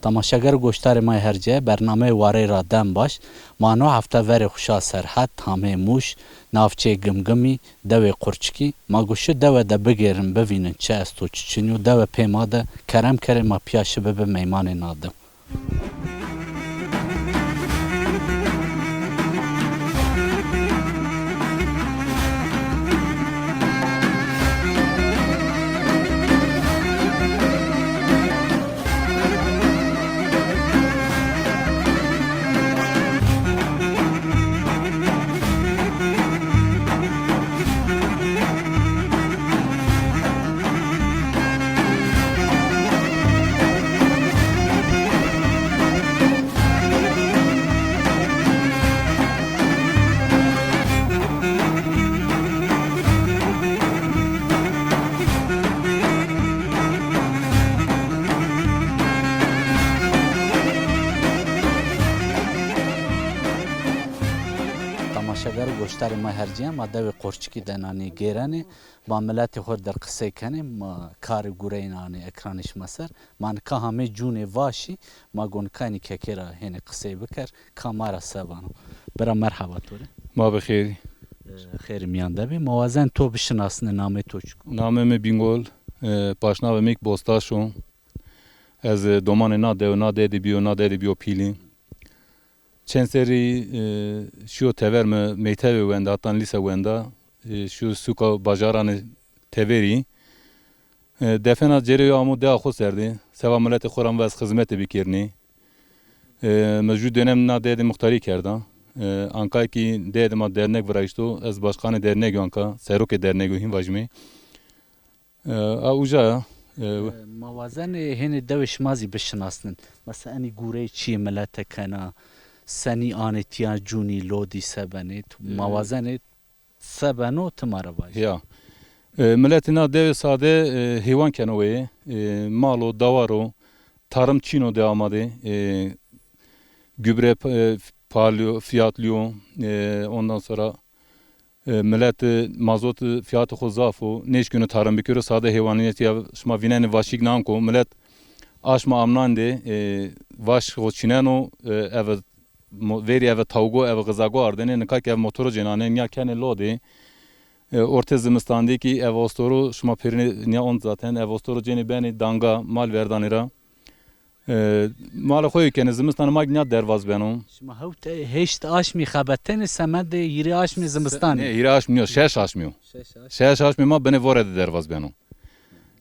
تماشاگر گوشتار ما هرجه برنامه واره را دم باش مانو هفته ور خوشا سرحد همه موش نافچه گمگمی دو قرچکی ما گوشه دو ده بگیرم ببینن چه است و چچنیو دو پیماده کرم کرم ما پیاشه به میمان نادم تماشاگر گوشتار ما هرجه ما دو قرچکی دنانی گیرانی با ملت خود در قصه کنیم ما کار گوره نانی اکرانش مسر من که همه جون واشی ما گونکانی که کرا هنی قصه بکر کامارا سبانو برا مرحبا توره ما بخیر خیر میانده بی موازن تو بشناسن نام تو چکو نامم بینگول پاشناو میک بوستاشون از دومان ناده دی بیو پیلین چند سری شو تورم میته وندا تان لیسه وندا شو سوکا باجاران تeveri defena ceri amu de xo serdi seva millet xoram ve xizmet bikirni mevcut dönem nade muhtari kerda anka ki de ma dernek vraysto ez başkanı dernek anka serok dernek hin vajmi auja موازن هنی دوش مازی بشناسن مثلا انی گوره چی ملت کنا سنی آنتیا جونی لودی سبنه موازن سبنو تمارا باش ya milletina dev sade hayvan kenoye malo davaro tarım çino de amade gübre palio fiyatlıyor ondan sonra millet mazot fiyatı xuzafo neş günü tarım bikürü sade hayvaniyet ya şma vinen vaşik nanko millet aşma amnande vaş xoçineno evet veri evet tavgo evet gızago ardene nekak ev motoru cenane ya kene lodi orta zimistandaki ev ostoru şma perini ne on zaten ev ostoru ceni beni danga mal verdanira mal xoy kene zimistan magna dervaz benom شما هوت هشت آش می خبتن سمد یری آش می زمستان ne iri aşmıyor şeş aşmıyor şeş aşmıyor ma beni vorede dervaz benom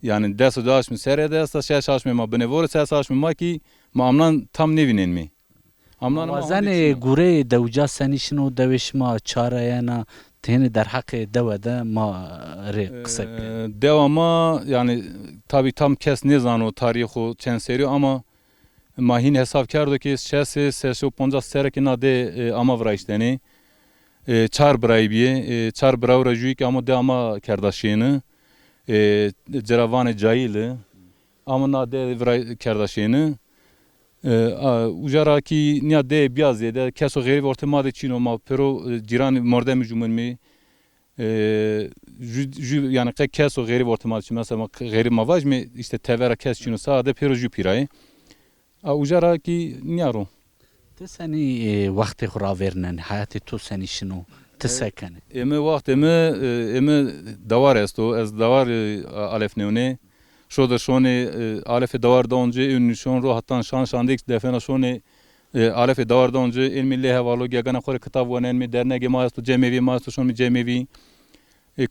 yani deso da aşmıyor serede sta şeş aşmıyor ma beni vore şeş aşmıyor ma ki ma amnan tam nevinen mi موازن گوره دوجا سنیشنو دوش ما چاره یانا تهنی در حق دوده ما ری قصه devama yani tabi tam kes ne zano tarihi çen seri ama mahin hesapkardo ki şese sesu ponca sereki nade ama vrayşteni çar braybiye çar bravra juik ama de ama kardeşini ceravane cahili ama nade vray kardeşini ujara ki niya de biraz yede keso geri ortamada çino ma pero ciran morde mücumun mi yani keso geri ortamada çino mesela geri mavaj mi işte tevera kes çino sade pero jupiray ujara ki niyaro تسنی وقت خورا ورنن حیات تو سنی شنو تسکنه eme vakt eme davar esto ez davar alefneune şo da şone alefe davar da önce ünlü şon ro hatta şandik defena şone alefe davar da önce il milli havalu gagana khore kitab vanen mi derne ge maasto cemevi maasto şon mi cemevi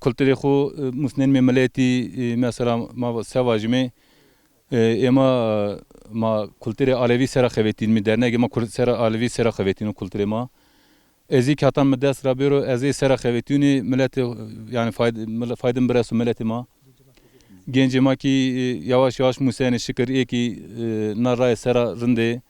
kulturi xo musnen mi milleti mesela ma sevajme ema ma kulturi alevi sera xevetin mi derne ge ma sera alevi sera xevetin kulturi ma ezik hatan medes rabiro ezi sera xevetini milleti yani faydım biraz milleti ma gencima ki yavaş yavaş musene şükür ki narray sera rinde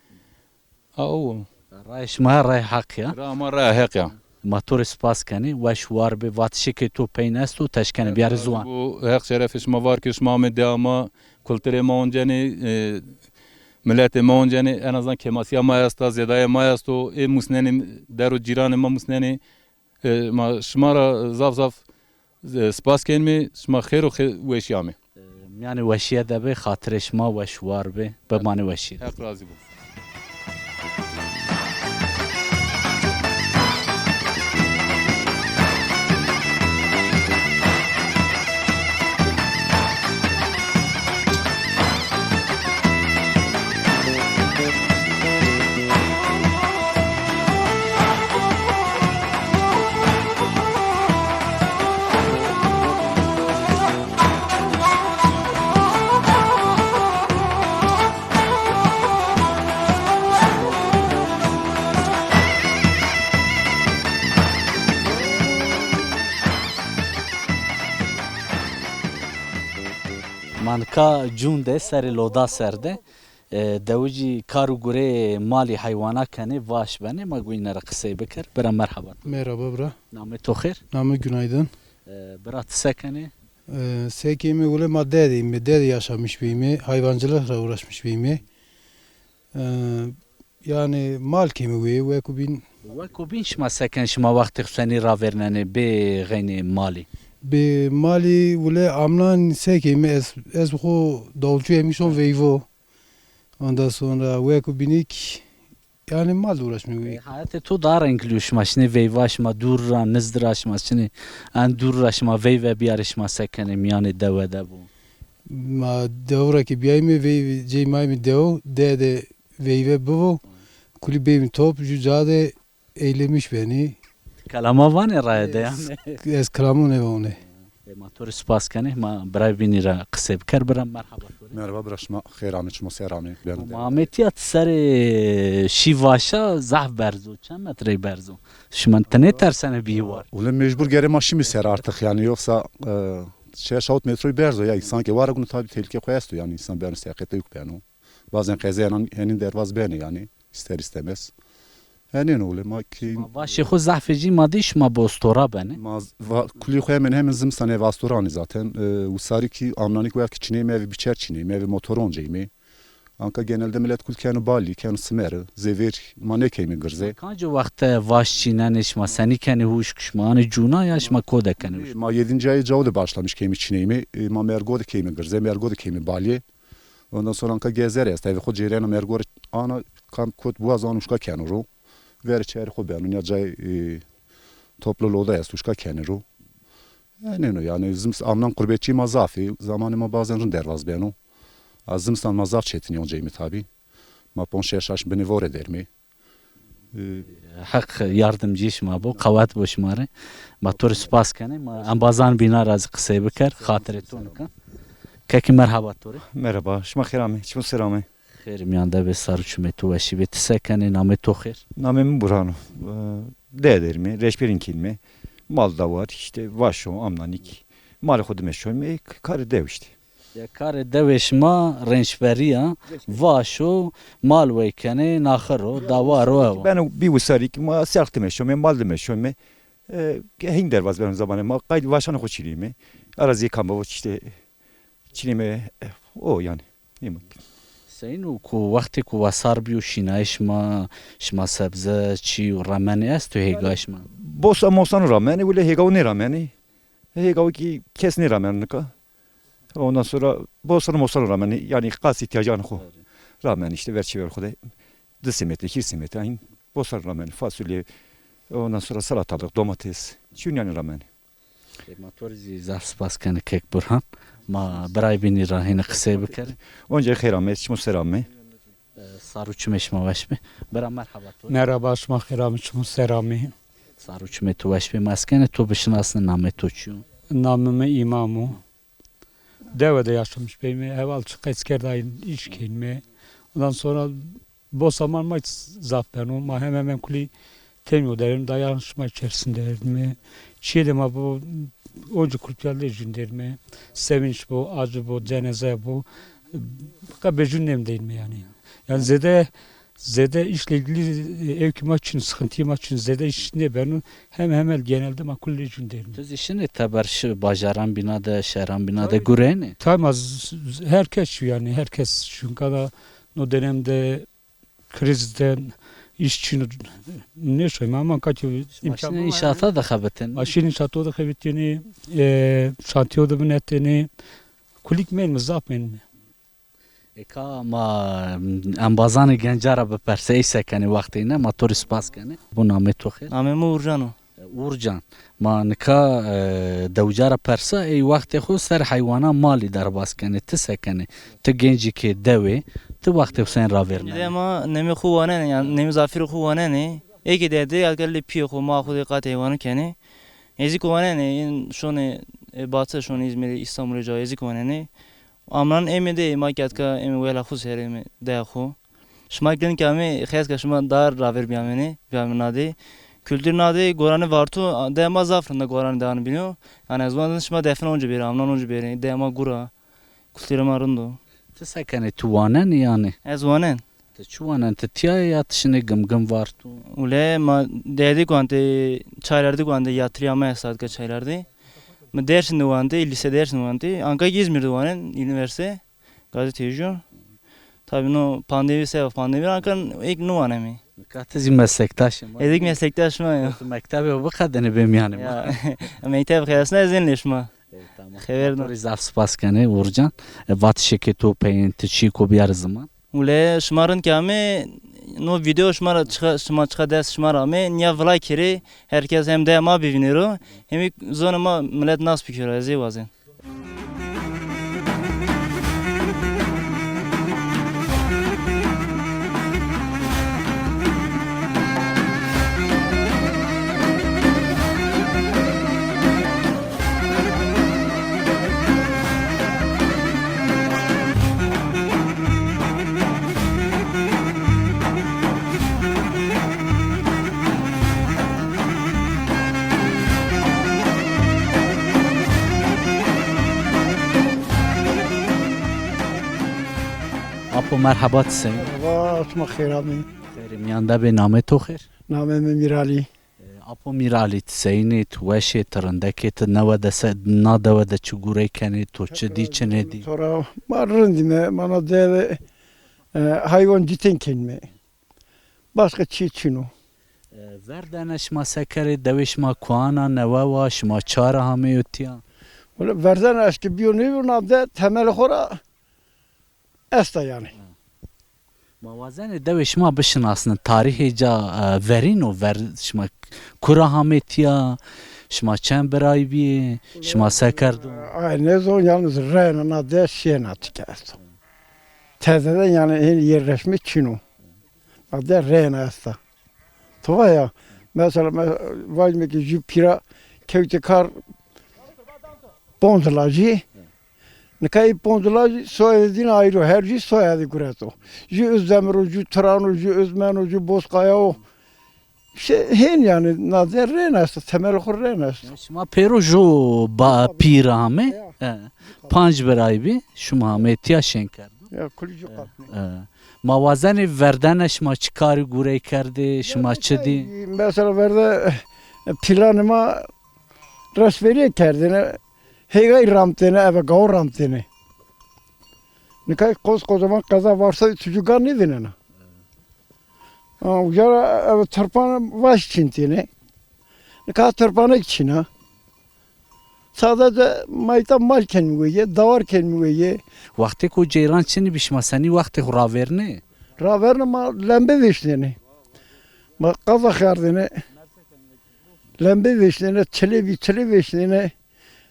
او رایش ما رای حق یا را ما را حق ya ماتور سپاس کنی و شوار به واتشی که تو پینست و تشکنه بیار زوان bu hak şerefis ma var ki şma me deama kulture ma onceni millete ma onceni en azından kemasiya ma yasta zedaya ma yasto musneni deru ciran ma musneni ma şmara zaf spas kenmi şma khairu weşyame Yani veşiye de be hatırışma veşvar be bemani veşiye. Hep razı bu. Manka cunde seri loda serde. Devuci karu gure mali hayvana kane vaş beni ma guinara kısay bekar. Bera merhaba. Merhaba bra. Name tohir. Namı günaydın. Bera tsekane. Sekimi ule madde edeyim. Dede yaşamış birimi. Hayvancılıkla uğraşmış birimi. Yani mal kimi ve kubin Weko bin şma seken şma vakti xusani ra vernane be gayne mali. be mali ule amlan sekimi ez bu dolcu emişon veyvo. Ondan sonra ve kubinik yani mal uğraşmış. Hayatı tu dar englüşma şni veyvaşma durra nizdraşma şni an durraşma veyve biyarışma sekene yani devede bu. Ma devra ki biyaymi ve ceymaymi dev dede veyve bu. Kulüp beyim top cücade eylemiş beni. Kalama var ne rayede yani. Ez kramon ev onu. Motor spas kane ma bray bini ra kısay bekar bera merhaba. Merhaba برشما خیرانه شما سهرانه Muhammedi at seri şivaşa zah berzo çem metre berzo. Şman tane tersane bir var. Ulan mecbur geri maşin mi ser artık yani yoksa şey şahut metroyu berzo ya sanki var bunu tabii tehlike koyastu yani insan bir seyahate yok yani. Bazen kazayan henin dervaz beni yani ister istemez. Yani ne oluyor ma ki Vaşi xo zahfeci madiş ma bostora beni. kuli koya hemen zımsane vastorani zaten. Usari ki amnanik veya ki çineyim evi biçer çineyim evi motoronca Anka genelde millet kul kenu bali, kenu smeri, zevir, manekeymi gırze. Kancı vakte vaş çineniş ma seni keni huş kuşma ani cuna yaş ma koda keni huş. Ma 7. ayı cavda başlamış kemi çineyimi. Ma mergod kemi gırze, mergod kemi bali. Ondan sonra anka gezer est. Evi xod cereyana mergod ana kam kod boğaz anuşka kenu ro. Ver çeri xo beyanun ya cay toplu loda est uşka kenu ro. Yani zims amnan kurbetçi mazafi. Zamanı ma bazen rın dervaz beyanu. Azimstan mazaf çetini oncayımı tabi. Ma ponşe şaş beni vor eder mi? Hak yardımcı ma bu kavat boşmare. Motor spas keni ma ambazan bina razı kısay bekar hatıretun kan. Keki merhaba tori. Merhaba, şma xirami, şma serami. Xeyrim yanda be sarı çümetu ve şivet sekeni name tohir. Namim Burhanu. Değerimi, reşberin kilmi. Mal da var, işte vaşo, amnanik. Mal xudu meşhur, karı dev işte. Ya kare deveşma rençberiya vaşo mal ve keni naxero davaro ev. Ben bir usarik, ma serti meşhur, mal da meşhur. Hin dervaz benim zamanım, ma kaydı vaşanı xuçilimi. Arazi kamba işte çilimi, o yani. Seynu ku vakti ku vasar biyo şinayşma şma sebze çi ramani est tu hegaşma. Bosa mosanı rameni, öyle hegav ne rameni. Hegav ki kes ne rameni ka. Ondan sonra bosanı mosanı rameni, yani kas ihtiyacını ko. Rameni işte verçi ver kuda. 2 simetre, 2 simetre, aynı bosanı rameni, fasulye. Ondan sonra salatalık, domates. Çünkü rameni. Motorizi zaf spas keni kek burhan. Ma bray bini rahine kısay bekar. Önce xeyramı, şma serami. Sarı çümeşma veşbe. Bera merhaba tori. Merhaba şma xiramışım serami. Sarı çümetu veşbe maskene tu bişnasın name toçu. Namımı imamu. Devede yaşamış beyimi. Evvel çık eskerdayın iş kelime. Ondan sonra bosaman maç zaferim. Ma hemen kuli temiyor derim. Dayanışma içerisindeyim. Çiğdem bu onca kulüplerle jünderme. Sevinç bu, acı bu, cenaze bu. Kabe cünnem değil mi yani? Yani zede işle ilgili ev maç için, sıkıntı maç için zede işinde ben hemen genelde makulle cünderim. Tuz işini tabarşı bajaran binada, şeran binada gureni. Tamaz herkes yani herkes şu kadar o dönemde krizden işçinin ne söyleyeyim ama kaç imkan inşaata da xabetin. Maşin inşaatı da xabetini, şantiyo da binetini, kulik men mi zaf men mi? Eka ma embazanê gencara bipirse ê sekenê wextê ne ma torî spas kenê. Bu namê to xêr? Namê min Urcan o. Urcan. Ma nika dewcara persa ê wextê xwe ser heywana malî derbas kenê ti sekenê. Ti gencîkê dewê ti wextê sen ravêrine. Dema nemê xwe wane ne yani nemê zafîrê xwe wane ne. Êkê de dê gelê piyê xwe ma xwe dê qat heywanê kenê. Êzî ku wane ne yên şonê batı şonê İzmirê İstanbulê ca êzî ku wane ne. Amran emê de ma ketka emê wela xwe ser emê deya xwe. Şima gelin ki amê xeska şima dar ravêr biyamenê biyaminadê. Kültür nadê goranê vartu dema zafirinde goranê deyan biniyo. Yani ez wan şima defne onca bêre amran onca bêre dema gura. Kultûra ma rindo. Ti sekenê tu wanen yani? Ez wanen. Ti çi wanen? Ti tiyayê ya tişinê gimgim var tu? Ule ma derdi kuante çaylardı kuante yatırıyama esad çaylardı. Ma dersin kuante lise dersin kuante Anka İzmir'de kuanten üniversite gazeteci. Tabii no pandemi sebep pandemi Ankara'nın ilk nu anemi. Nika ti zî meslektaşım. Edik meslektaş mı ya? Tu mektebê bu kadını bêm yani. Ya mektep xeyasına ezinleş ma. Xever no. Torî zaf spas kenê Urcan. Vatişekê tu peyên ti çî ku biyar ziman. Ule şmarın kame no video şmara çıka ders şmara me niye vlay kiri herkes hem de ma bivinero hem zonuma millet nas pikir azı bazen. Apo merhaba tise. Vasma khirami. Xêrê miyan de bê namê to xêr? Namê min Miralî. Apo Miralî tiseyînê tu weşê tirindekê tu nadewe de çi gûrê kenê tu çi dî çi nedî? Sonra ma rindime bana deve hayvan ditin kelime. Başka çino. Verdene şima sekerê devê şima kuana newe wa şima çara hamê yutiya. Öyle verden eski bir ne bir nabde temel xora esta yani. Mawazenê devê şima bişinasinin tarîhê ca verîn û ver şima kura hamê tiya şima çend birayî bîyê şima seker dû. Ay ne zor yalnız reyna nabde şena tikesto. Tezeden yani yerleşmiş çino. Nabde reyna esta. Tova ya. Mesela vay ki jupira kevtekar Pondolacı. Nekay pondolacı soyadın ayrı. Her şey soyadı kureto. Ju Özdemir, ju Trano, ju Özmen, ju Bozkaya o. Hen yani nazer renast, temel xor renast. Şima pêro jo pîra hamê panc birayî bî şima hamê tiya şên kerdû. Ya kulcu katne. Mawazenê verdene şima çi karî gûrê kerdê şima çi dî? Mesela verde planıma resveriye kerdine. Hegay ramtene eve gav ramtene. Nekay koskocaman kaza varsa çocuklar ne dinene? Ujara eve tırpanı baş çintine. Nekay tırpanı için ha. Sadece mayta mal kelmiye, davar kelmiye. Wextê ku ceyran çinî bî şima senî wextê xwe ravêrine? Raverne ma lembe veşlene. Ma kaza khardine. Lembe veşlene, çile veşlene.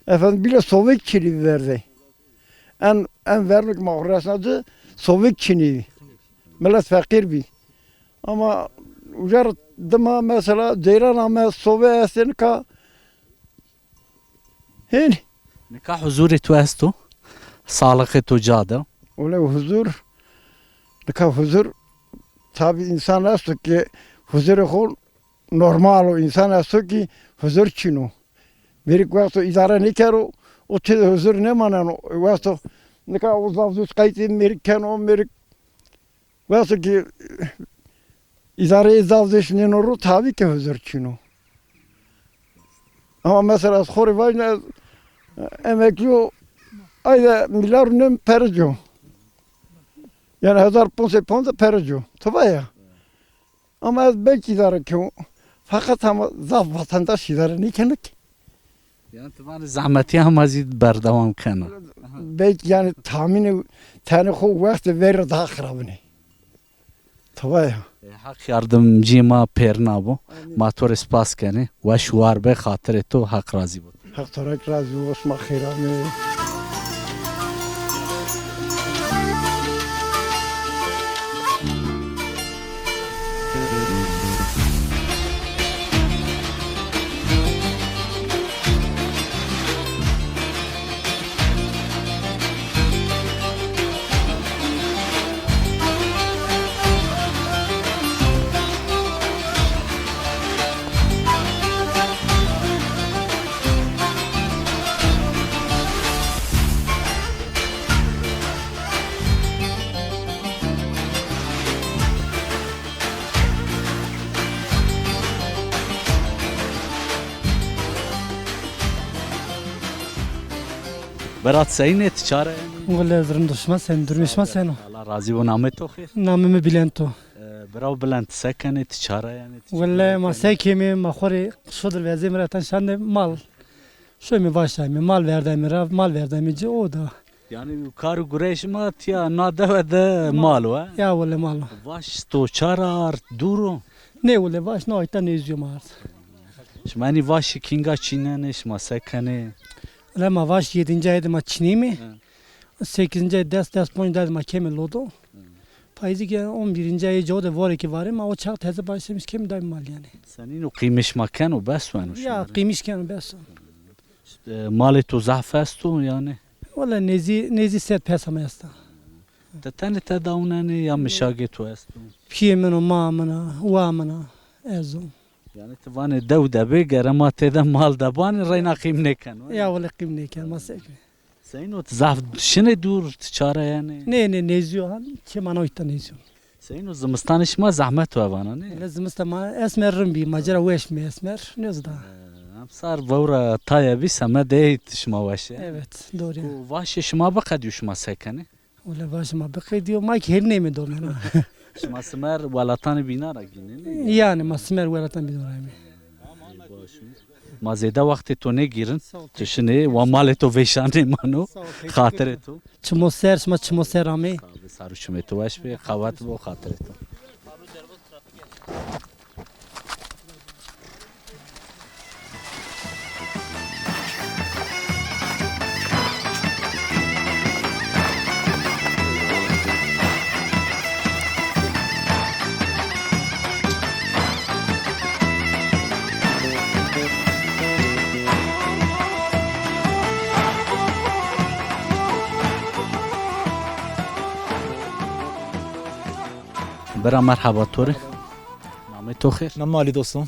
Efendim bile Sovyet Çin'i verdi. En verlik mağrasınadı Sovyet Çin'i. Millet fakir bir. Ama ucar dıma mesela Ceyran ama Sovyet esin ka hen. Nika huzurê tu est û sağlıkê tu ca de. Öyle huzur. Nika huzur tabi insan est ki huzur xol normal o insan est ki huzur Çin'o. Verik vakto idare ne kero o te huzur ne manan vakto ne ka uzavdus kaytin Amerikan o Amerik vakto ki idare zavdus ne noru tabii ki huzur Çin'o. Ama mesela xori vajna emekli ayda milyar nem perco. Yani 1500 perco. Tabii ya. Ama belki idare ki fakat ama zaf vatandaş idare ne kenik. Yani tıvanı zahmeti ama zid berdevam kana. belki yani tahmini tane xo vakti verir daha xarabını. Tabii ya. Hak yardımcı ma perna bu. Motor spas kene. Ve şuar be hatır to hak razı bu. Hak tarak razı olsun xirami. Berat seyinet çare yani. ولا زرم دشمن سن درمش ما سنو Allah razı bu namet to khir. نامم بلانتو Bravo Bülent sekenet çare yani. ولا ما ساكيمي ما خوري شودر وزي مراتن شان مال شو مي باشاي مي مال verdem rav mal verdem ci o da Yani kar güreş mat ya nada de mal wa. ya ولا مال Vaş to çarar duru. ne ولا baş no ita ne izliyorum artık Şmani vaş kinga çineneş ma sekene. la ma baş 7. ayda ma çinimi 8. ayda ders point ma kemel lodo Payızı ki 11. ayı joda var ki var ama o çağ teze başlamış kim daim mal yani. Senin o kıymış makan o bes var. Ya kıymışken bes. Mali to zahfestu yani. Valla nezi set pesama yasta. Tane tedavunani ya mişaget o estu. Piyemeno mamana, uamana, ezo. Yani tevane devde beger ama tede mal da bani reyna kıyım nekan. Ya valla kıyımneyken masek. Senin o zaf şine dur çare yani. Ne neziyor han kim ana oyta neziyor. Senin o zımıstan işma zahmet o bana ne? Lazım istama esmerim bir macera veş mi esmer ne zda. Amsar vura taya bir seme de tişma vaşı. Evet doğru. O vaşı şma bakad yuşma sekene. Valla başıma bakı diyor ma ki her ne mi dolana. Şma semer valatani binara ginin. Yani masmer velatan bir orayım. Mazede vakti to ne girin. Tüşüne ve mali to veşane mano. Hatır eto. Çimo ser ame. Abi saruçum eto vaş be kavat bu hatır eto. برا مرحبا توري نامي تو خير نمالی دوستم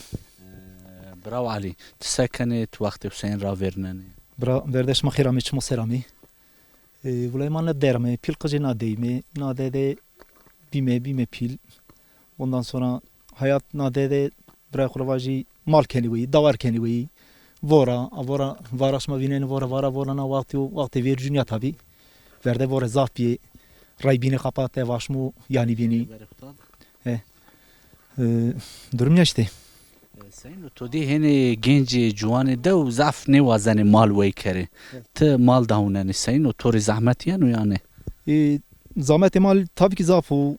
براو علي تسكنت وقت حسين را ورنني برا بردش ما خیرامی چمو سرامی ولای من derme pil kıcı nadeymi nadede bime pil ondan sonra hayat nadede bıra kurvacı mal keniwi davar keniwi vora varaşma vinen vora na vakti ver dünya tabi verde vora zafiye raybini kapattı vaşmu yani bini durum ya işte سين تو دي هني جنجي جواني دو زعف نوازني مال ويكري ت مال داونني سين توري زحمت يعني zahmet mal tabii ki zafu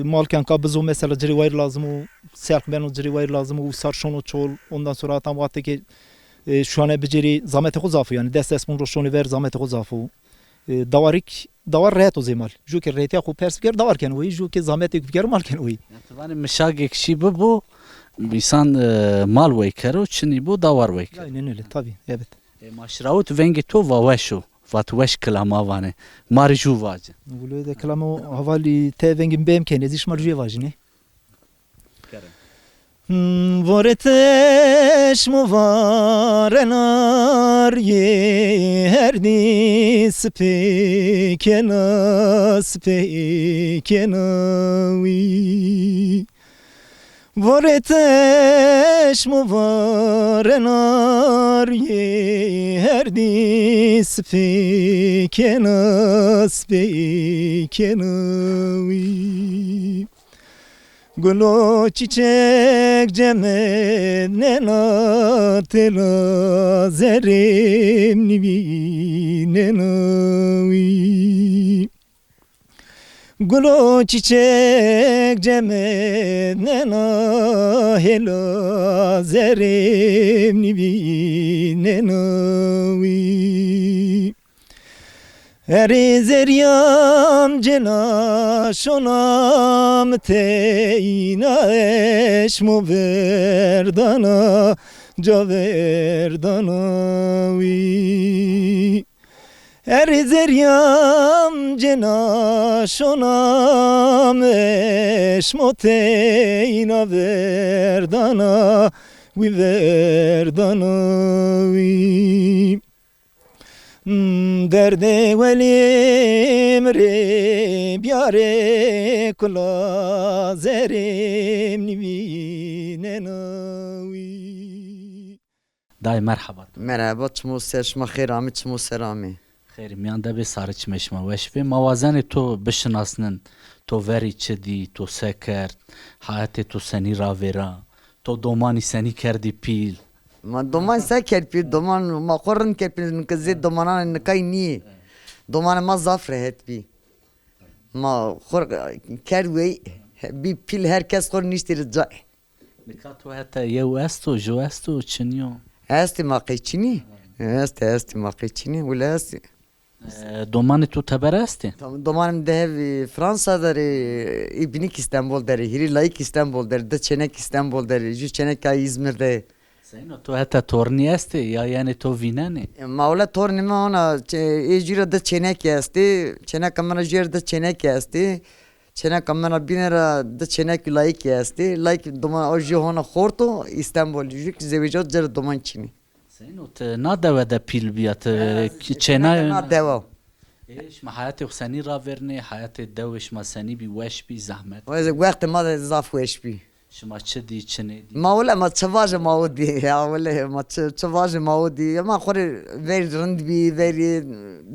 malken kabız o mesela ciriwayr lazım o serk ben o ciriwayr lazım o sarşon o çol ondan sonra tam vakti ki şu an beceri zahmet o zafu yani dest mun roşoni ver zahmet o zafu davar rehat o zemal ju ki rehtiya ko persfer davarken o ju ki zahmet fikir malken o yani مشاغك شي ببو insan mal ويكرو çni bu davar ويكر aynen öyle tabii evet ماشراوت vengi to vaveshu vatwesh klamavane marju vaje Vule de klamo havali te vengim bem kene zish marju vajne Voreteş mu varenar ye her dis pekena wi Voreteş mu varenar ye her dis pekena wi Gulu çiçek cemennena tela zerim nibinenavi Gulu çiçek cemennena hela zerim nibinenavi Eri zeryam cena şonam teyna eşmo verdana caverdana vi Eri zeryam cena şonam eşmo teyna verdana vi verdana vi Derde velim re biare kula zerim nibinenavi Dayı merhaba. Merhaba, çmu serşma xirami, çmu serami. Xeyr, miyan da bir sarı çmeşme veş ve mavazeni to bişinasının to veri çedi, to seker, hayatı to seni ravera, to domani seni kerdi pil. Ma doman sa kerpi, doman ma korun kerpi, kızı domanan nikay ni. Doman ma zafre het bi. Ma khor kerwe bir pil herkes kor niştir ca. Nika to heta yev esto, jo esto, çinyo. Esti ma qeçini. Esti ma qeçini wala esti. Domani to teber esti. Tamam domanım dev Fransa'da İbnik İstanbul deri, hiri layık İstanbul deri, de çenek İstanbul deri, ju çenek ay İzmir'de. Seyno to heta torni esti ya yani to vineni. Mavla torni ma ona ejira de çenek esti, çenek kamera jer de çenek esti. Çenek kamera binera de çenek layık esti. Layık doman o ju ona khorto İstanbul juk zevijat cer doman çini. Seyno te na deve de pil biyat çena. Na deva. ايش ما حياتي وسني رافرني حياتي دوش ما سني بي وش بي زحمت O وقت ما زاف وش بي. شما تشدي تشني دي ما ولا ما تشواج ما ودي يا ولا ما تشواج ما ودي ما خور ver rend bi ver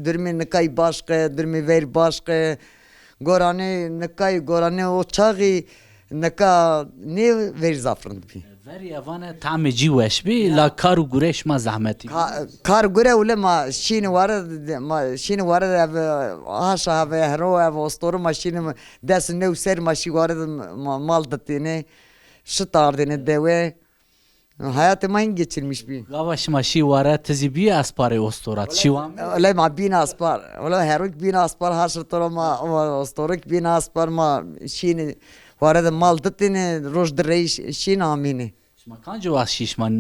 durmi nikay başka durmi ver başka gorane nikay gorane o çağı nika ne ver zafrend bi فري افانا تعمي جي وش بي لا كارو قريش ما زحمتي kar göre öyle ma şini var ma şini var aşağı ve hero ev ostoru maşini desin ne user maşi var mal datine şıtardine deve hayatı main geçirmiş bir غاوش ماشي ورا تزي بي اسباري اوستورات شيوام öyle ma bin aspar öyle heroik bin aspar haşır tora ma ostorik bin aspar ma şini var da mal datine rojdrey şini amini ما كان جواز شيش من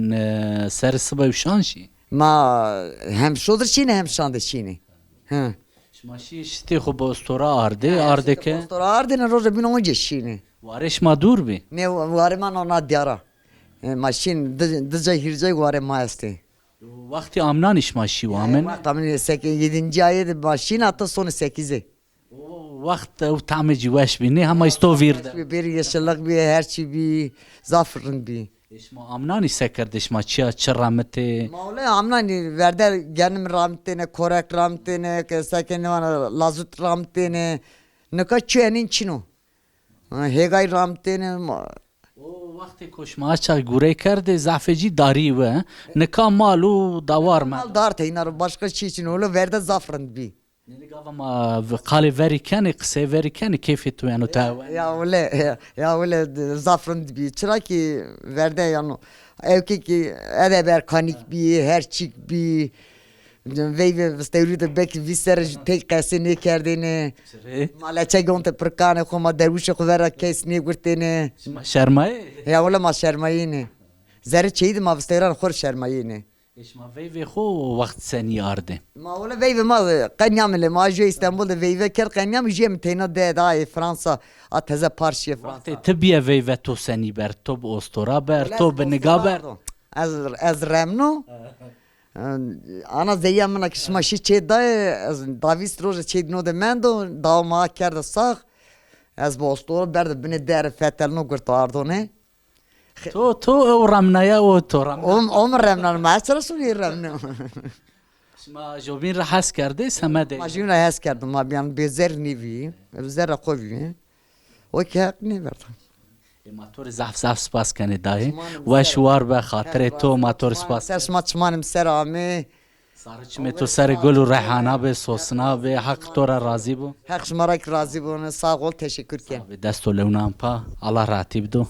سر الصبا وشانشي ma hem şodur şini hem şandı şini hı ماشي شتي خو بوستورا اردي اردك Ostora ardine roja bin onca şini وارش ما دور بي ne var man ona diyara maşin dıca hircay var ma esti وقتی امنانش ماشي وامن tamam 7. ayda maşin hatta sonu 8'i وقت او تعمي جي وش بي ني هم يستو فيرد bir yaşlılık bir her şey bir zafırın bir ايش ما امنانش سكردش ما تشا تشرمتي Mavla amnani verder genim ramtene korek ramtene kesaken bana lazut ramtene ne kaçenin çino hegay ramtene او وقتی کش ماچا گوره کرده زعفجی داری و نکا مالو دوار ما mal dar teynar başka şey için öyle verder zafırın bir يعني قاوا ما قالي فيري كاني قصي فيري كاني كيف تو يعني تاوان ya öyle zafırın bir çıra ki verder yani evki edeber kanik bir her çik bir ve stevri belki viser tek kasını kerdine malaça gonte perkane kuma dervişe kuvera kesni gurtene شرماي ya öyle ma şermayine zerre çeydi ma visteyran khor şermayine ايش ما في خو وقت ثاني ارده ma öyle veyve ma qanyam le ma je İstanbul'da veyve ker qanyam je mtena de da Fransa ateze parşiye وقت Fransa تبيا فيفا تو ثاني بر تو باستورا بر تو بنقابر az remno ana zeyamına kişma şi çeda Davis roje çedno de mendo da ma kerda sağ az bostor berde bine der fetel no kurtardı ne تو او رمنايا او تو رم remnan ma sırası bir remno ما جوبين راح حس کرده سمده Majuna hes kerdim ma bir bezer nivi bezer kovi o ki hak ne verdi ماتور زف زف سپاس کنه دایی و شوار به خاطر تو ماتور سپاس سرشما çmanım serame. سارچ تو سر گل و ریحانه به سوسنا به حق تو را راضی بو Hak şımarak razı olun. Sağ ol. Teşekkür ederim. به دست و لونام پا الله راتیب دو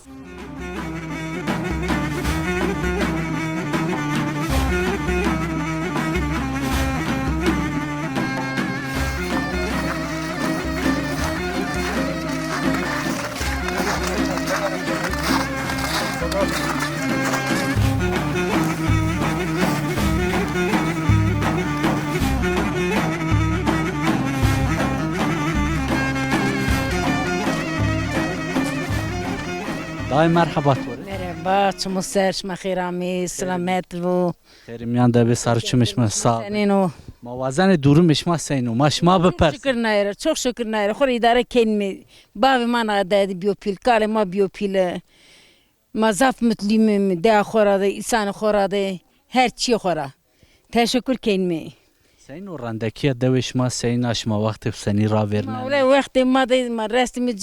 دای مرحبا توره Merhaba, çumuser, mahirami, selamet bu. خیلی میان ده به سارچمش ما صاحب Senin o. موازن دورمش ما سینو ماشما Çok بپرس şükür nayra, çok şükür nayra. Khori idare kendimi. Bavi mana da biyopil, kale ma biyopil. Ma zaf mutlimim, de khorade, insan khorade, her çi khora. Teşekkür kendimi. سینو رندکی دوش ما سیناش ما وقت سنی را Ma ورنه ule vakti ma da ma restimi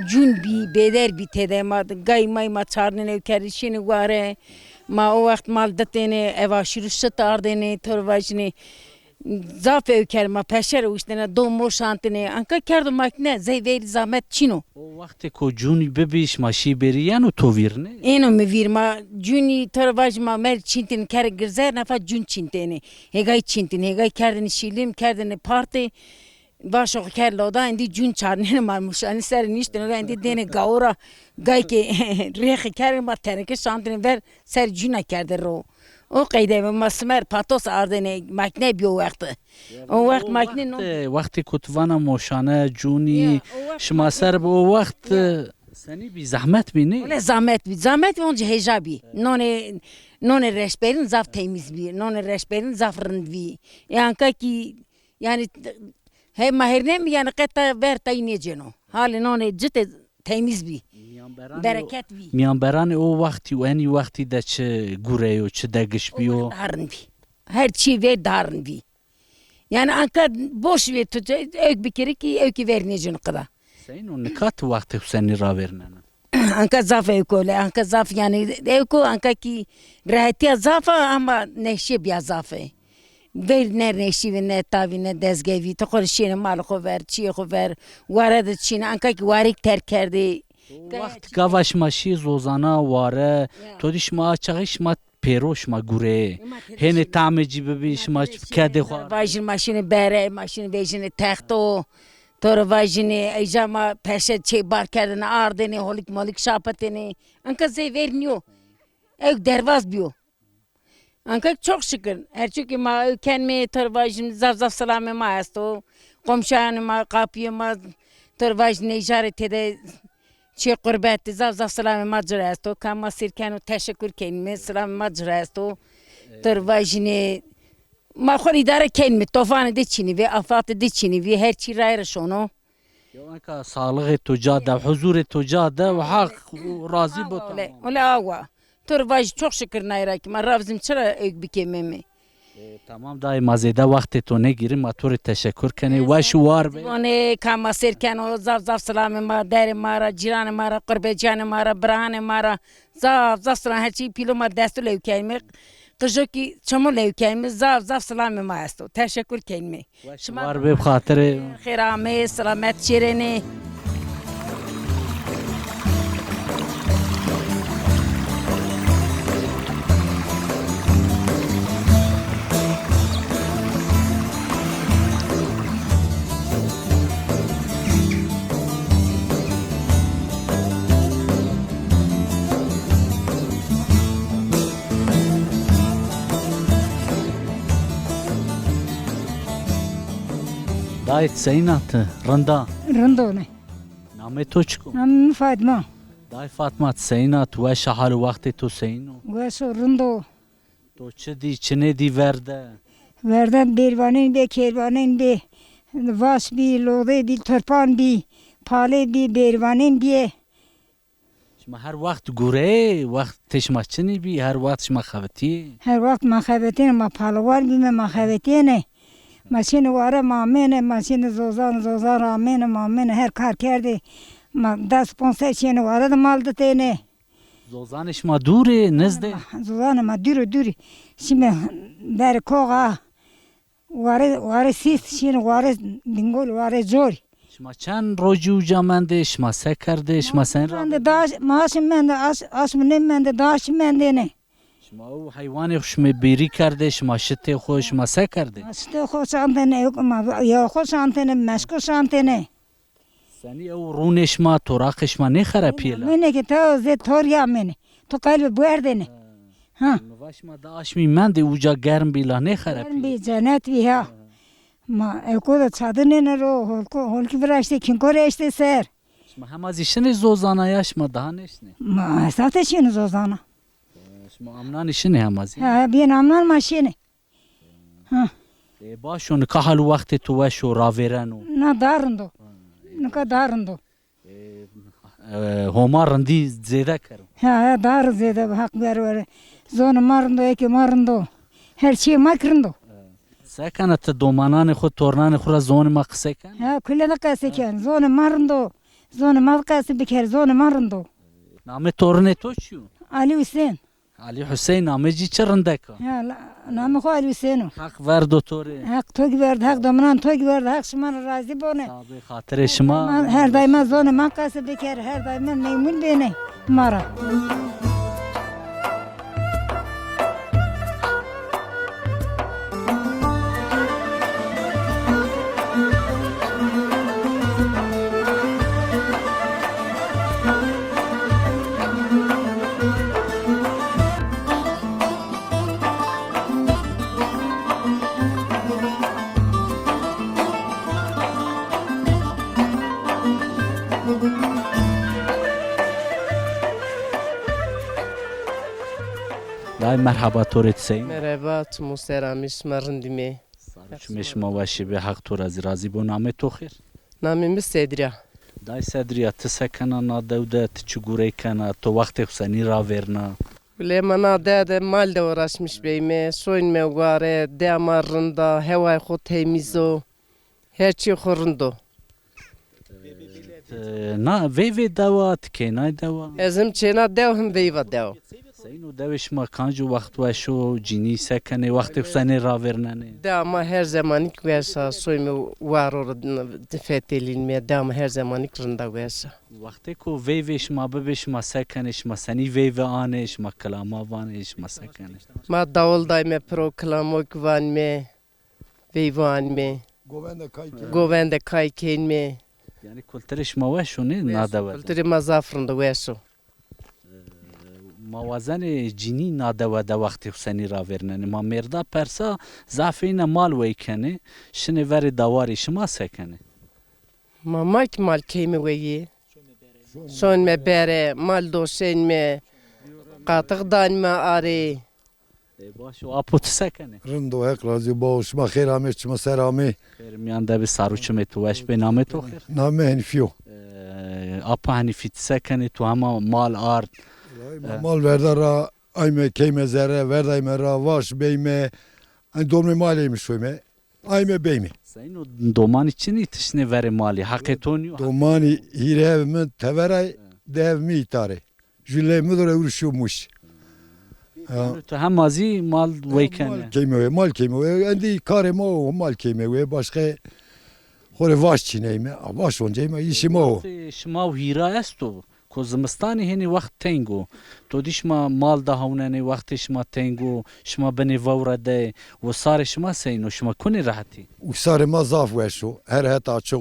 cun bi, beder bi tede ma gay may ma çarne ne kerişini vare. Ma o vakt mal datene eva şirişt ardene torvajni. Zaf evker ma peşer uştene domo şantene anka kerdo makne zeyveri zahmet çino. او وقت کو جونی ببیش ماشی بریانو تو ویرنه Eno mi virma cuni torvajma mer çintin ker girzer nafa cun çintene. Hegay çintin hegay kerdeni şilim kerdeni parti. Başo ker loda indi cun çarne marmuş ani ser nişten indi dene gaura gay ke reх ker ma tereke şantene ver ser cuna kerde ro. O qayde masmer patos ardene makne biyo vakti. O vakt makne no. وقتی کتوانا موشانه جونی شما سر به او وقت سنی بی زحمت بینی Öyle zahmet bir. Zahmet bir onca hecabi. None reşberin zaf temiz bir. None reşberin zafrın bir. Yani yani hem mahirne mi yani kata ver tayneceno. Hali none ciddi temiz bir. Bereket bir. میانبران او وقتی و انی وقتی ده چه گوره و چه دگش بیو Darın bir. Her şey ver darın bir. Yani anka boş ver tutacak. Ök bir kere ki öykü verneceno kadar. سینو نکات وقت سنی را ورنه Anka zaf öyle, anka zaf yani anka ki rahatiya zafa ama neşe bir zafı. Ver ne neşi ve ne tavi ne dezgevi, to korşine mal khover, çi khover, varad çin anka ki varik terk kerdi. وقت گاوش ماشی زوزانا واره تو دیش ما چغش ما پیروش ما گوره هنه تعمه جی ببیش ما کده خواه Vajin maşini bere, maşini vejini tehto. Tora vajini ejama peşe çe bar kerdine ardene holik molik şapatene. Anka ze verniyor. Ev dervaz biyo. Anka çok şükür. Her çünkü ma kendime tora vajin zaf salame ma asto. Komşanı ma kapıya ma tora vajin işaret ede. Çe kurbeti zaf salame ma cırasto. Kama sirkenu teşekkür kendime salame ma cırasto. Tora vajini ما خود idare kendimi tofane de çini ve afat de çini ve her çi rayra şonu. یوانکا سالغ تجاده و حضور تجاده و حق راضی بود Öyle ava. Torvaj çok şükür nayra ki ma ravzim çıra ök bikememi. تمام دای مزیده وقت تو نگیری ما تو رو تشکر کنی و شوار به One kama serken o zaf selamı ma deri mara ciran mara qurbecan mara brahane mara zaf selam her çi pilo ma destu levkemi. Kıjo ki çamo levkemi zaf selamı ma asto. Teşekkür kendimi. شوار به بخاطر خیرامه سلامت چیرنی دایت سینات رندا رندونه نام تو چکو من فاطمه دای فاطمه سینات و شحال وقت تو سینو واسو رندو تو چه دی چنه دی ورده وردن بیروانین به کیروانین به واس بی لوده بی ترپان بی پاله بی بیروانین بی شما هر وقت گوره وقت شما چنی بی هر وقت شما خوتی هر وقت ما خواتین ما پالوان بی ما خواتینه ماشین واره مامنه ماشین زوزان آمنه مامنه هر کار کرده ما دست پونسه چین وارد مال دتینه زوزانش ما دوره نزده زوزان ما دوری شیمه بر کوغا وارد سیست شین وارد دینگول وارد زوری شما چند روزی اوجا منده شما سه کرده شما سن را من داش ماش من آش من داش من نه شما او حیوان شما بیری کرده شما شته خوش شما سه کرده شته خوش آنتنه یا خوش آنتنه مشکوش آنتنه سنی او رونش ما توراقش ما نخره پیلا منه که تو زد توریا منه تو قلب بردنه ها واش ما داش می منده اوجا گرم بیلا نخره من بی جنت بی ها ما اکو چادنه نرو هولکی براشته کن کرشته سر شما هم از ایشن زوزانه یا شما دهانش نه ما اساتشین زوزانه شما امنانشنه هم از ها بین امنان ماشینه ها باشون که حال وقت تو وشو راویرنو نه دارندو نکا دارندو هما رندی زیده کرد ها دار زیده حق بیاره زون مارندو یکی مارندو هر چی مکرندو سکنت دومانان خود تورنان خود را زون ما قصه کن ها کل نقصه کن زون مارندو زون ما قصه بکر زون مارندو نام تورن تو چیو علی حسین علی حسین نامه جی چه رنده کن نام خو علی حسینو حق ورد توره حق تو گرد حق دمنان تو گرد حق شما راضی بونه به خاطر شما هر دایم زون ما قصه بکر هر دایم میمون بینه مارا دای مرحبا تورت سین مرحبا تو سرامیش مرندیمه چمش ما واشی به حق تو رازی بو نام تو خیر نامیم سدریا دای صدریا تسکنا نادوده تچگوره کنا تو وقت حسینی را ورنا ولی منا ده مال ده وراشمش بیمه سوین مواره ده مرندا هوای خود تمیزو هرچی خورندو نه وی دوات که نه دوا ازم چنا ده هم ویوا ده سینو دوش ما کانجو وقت وشو جینی سکنه وقت حسینی را ورننه ده ما her zamanı versa soymu var orada fetelin me ده ما her zamanı kırında versa وقتی کو ویش ما ببش ما سکنش ما سنی وی آنش ما کلاما وانش ما سکنش ما davul me proklamo kvan me veyvan me govende kayken me yani kulturش ما وشو نه نادوا kulturi ma zafrında verso موازن جینی نادوا ده وقت حسینی را ورننه ما مردا پرسا زعفین مال وی کنه شنه ور دواری شما سکنه ما mak mal kemi veyi son me bere mal dosen me qatıqdan me ari باشو آپوت سکنه رندو هک رازی باش ما خیر همه چما سرامی خیر میان ده به ساروچم تو وش به نام تو خیر نامه هنفیو آپا هنفیت سکنه تو همه مال آرد مال ورده را ayme keyme zerre verdayme ra vaş beyme hani dolme maliye mi şuyme ayme beyme Sayın doman için itişne veri mali haketoniyo domani hirevme teveray devmi itare jüle müdür uğraşıyormuş hem mazi mal veyken mal keyme endi karema o mal keyme başka hore vaş çineyme vaş oncayme işim o şma hira esto کو زمستانی هنی وقت تنگو تو دیش ما مال ده هوننی وقت شما تنگو شما بنی وورده و سار شما سینو شما کنی راحتی و سار ما zaf veşo her het açığı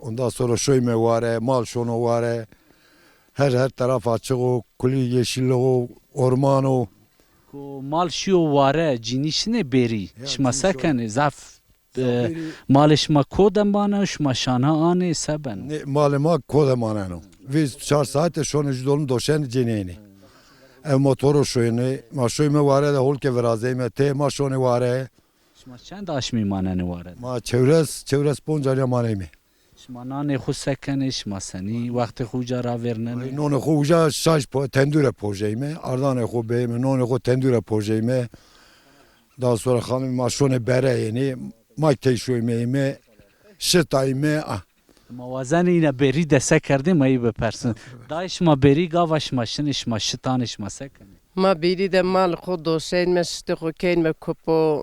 ondan sonra şöyme vare mal şonu vare her taraf açığı kuli yeşilliği ormanı کو مال شیو واره جینیشنه بری شما سکنه زف مال شما کودمانه شما شانه آنه سبن مال ما کودمانه Biz 4 saate şonu judolun doşen ceneyni. Ev motoru şuyunu, ma şuyme vare de holke verazeyme te ma şonu vare. Şma çend aşmi manene vare. Ma çevres poncarya maneymi. Şma nane xu sekene şma seni vakti xuja ra vernene. None xuja şaş tendüre projeyme, ardane xu beyme, none xu tendüre projeyme. Daha sonra hanım ma şonu bere yeni, ma te şuymeyme, şetayme. موازن اینه بری دسته کردی ما ای بپرسن دایش ما بری گاوش ماشینش ما شتانش ما سکنی ما بیری de mal خود دوشین مشته خو کین me kupo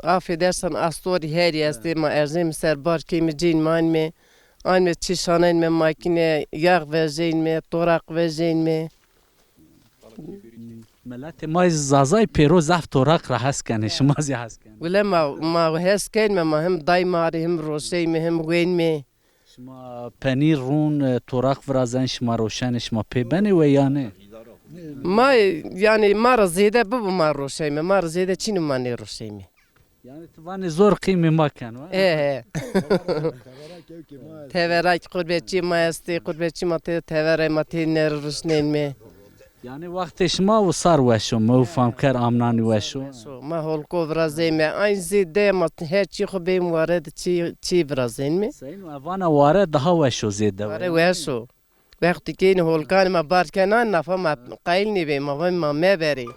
affedersen astori her yazdı ma erzim serbar kimi cin man me an me çişanen me makine yağ vereceğin mi torak vereceğin mi ملت ما زازای پیرو زفت توراق را هست کنه شما زی هست کنه ولی ما هست کین ما هم دای mari hem roşey mi hem güven mi شما پنیر رون توراق ورازن شما روشن شما پیبنی و یا نه ما yani mara ziyade bu ma roşey mi mara ziyade çinu ma ne roşey mi yani tuvani zor qimi ma kan teverak kurbetçi ma esti kurbetçi ma te tevere ma te ne roşnen mi yani وقت شما و سار وشو مو فهم کر آمنانی وشو ما هولکو ورازیم این زیده ما هر چی خو بیم وارد چی ورازیم می سین وانا وارد daha وشو زیده وشو وقتی که این هولکان ما بار کنن نفهم قایل نی ما مبری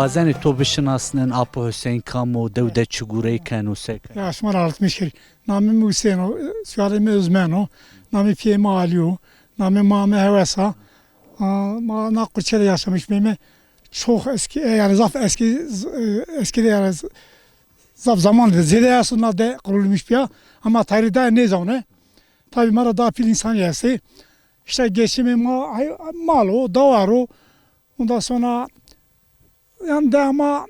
موازن تو بشناسنن اپو حسین کامو دوده چگوره کنو سک Ya Asmar Altmışkir. Namim Hüseyinov, soyadım Özmenov, namim Fiyemi Aliyo, namim Mame Hevesa. Ma Nakkurçe'de yaşamış benim. Çok eski yani eski de yani zaf zamanında zede yaşında da kurulmuş bir ama tarihte ne zaman tabii mara daha fil insan yası. İşte geçimi malo, davaro. Ondan sonra yani de ama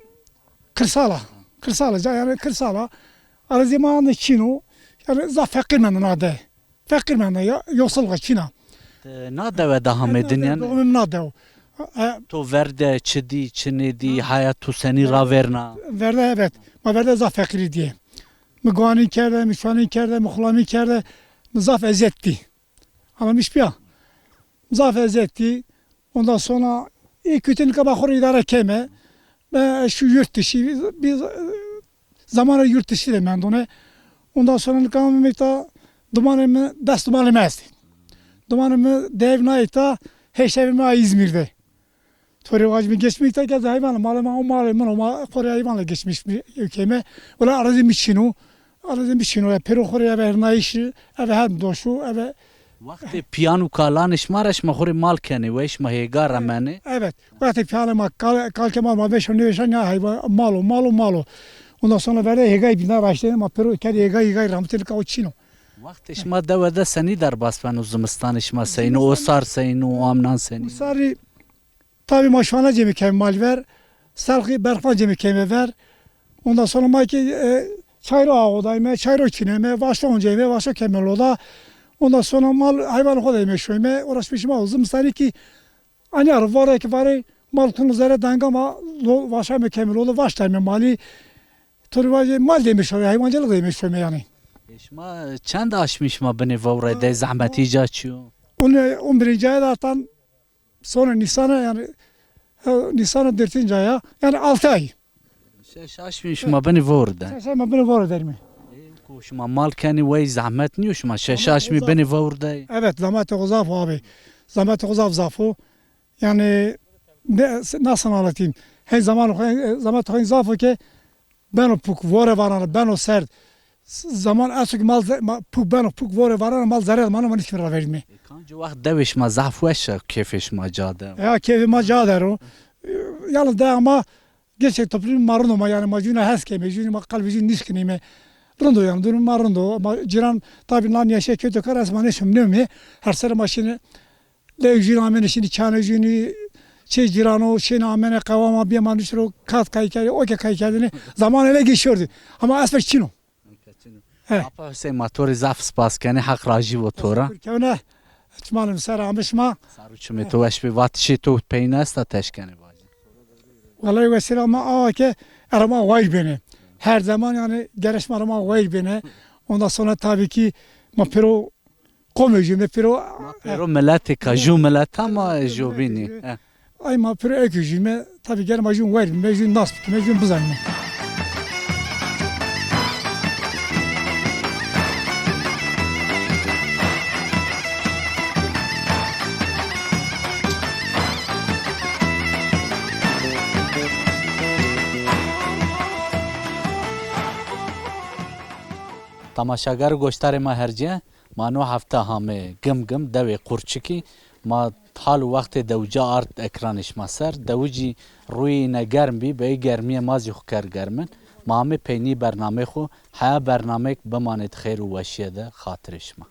kırsala yani kırsala arzimanı Çino yani za fakir menden adı fakir menden yoksul Çina nade ve daha medin yani doğum nade تو ورده چدی چندی حیات تو سنی را ورنا verdi evet ma verdi za fakiri diye mugani kerde müşani kerde muhlami kerde zaf ezetti anlamış bir zaf ezetti ondan sonra kötü kabahur idare keme şu yurt dışı bir zamanı yurt dışı da ben de onu ondan sonra kanımda dumanımı dest dumanımı esti dumanımı devnayta heşevime İzmir'de Tori vacibim geçmekte ki hayvan malımı o Kore hayvanla geçmiş bir ülkeme ola arazim içinu pero Kore'ye vernayışı eve hem doşu eve وقتی پیانو کالانش مارش مخوری مال کنی ویش مهیگار رمانی evet vakti piyanıma kalkemal ma beş ne ya hayvan malo ondan sonra verdi hegay bina başladı ama pero kedi hegay rahmetli kauçino وقتش ما دوده سنی در باسفن و زمستانش ما سینو او سار سینو و آمنان سینو Sari tabi maşvana cemi kemal ver salgı berfan cemi keme ver ondan sonra ma ki çayro ağodayme çayro çineme başla oncayme başla kemel oda ondan sonra mal hayvan kodayme şöyme uğraşmışım ağzım sari ki ani var ki var mal kunuzlara dangama başa mükemmel ola başlayma mali turvaje mal demiş hayvancılık demiş şöyme yani شما چند aşmış ma beni vavrede zahmeti caçıyor 11. ayda atan sonra Nisan'a 4. aya yani 6 ay. شش aşmış ma beni vavrede Sen beni var eder mi? شما مال کنی وی زحمت نیو شما شش aşmi beni vavrede Evet zahmet-i guzaf abi. Zahmet-i guzaf zafı yani nasıl anlatayım? Her zaman zahmet-i guzafı ki ben o puk vore varanı ben o sert zaman asık mal puk ben o puk vore varanı mal zarar bana hiç para verme. Kanca vakt deviş ma zaf veşe keyfiş ma cade. Ya keyfi ma cade o. Yalnız da ama gerçek toplum marun ama yani macuna haske mecuni ma kalbicin niskini me. Rundo yani durum marundo ama ciran tabi lan yaşa kötü karasma ne şumne mi her sene maşını le ujin amene şimdi çan ujini şey cirano şey amene kavama bir manuşro kat kaykari o ke kaykadını zaman ele geçiyordu ama aspek çino. Apa Hüseyin motoru zaf spas kene hak raji votora. Kevne Çmalım seramış ma. Saruçme tu eş bi vatişi tu peynesta teşkeni bacı. Vallahi vesile ama aa ki arama vay beni. Her zaman yani gereşme arama vay beni. Ondan sonra tabii ki ma pero komöcü me pero Pero milleti kaju millet ama jobini. ay ma pero ökücü me tabii gel majun vay mecun nasp mecun buzan mı. Tamaşagar goştarê me herce mano hefta hame gim gim devê qurçikî ma hal û wextê dewca art ekranîş ma ser dew jî rûyê ne germ bî bey germiyê ma jî xwe ker germin ma hemê peynî bernamê xwe heya bernamek bimanê xêr û weşiyê de xatirîş ma.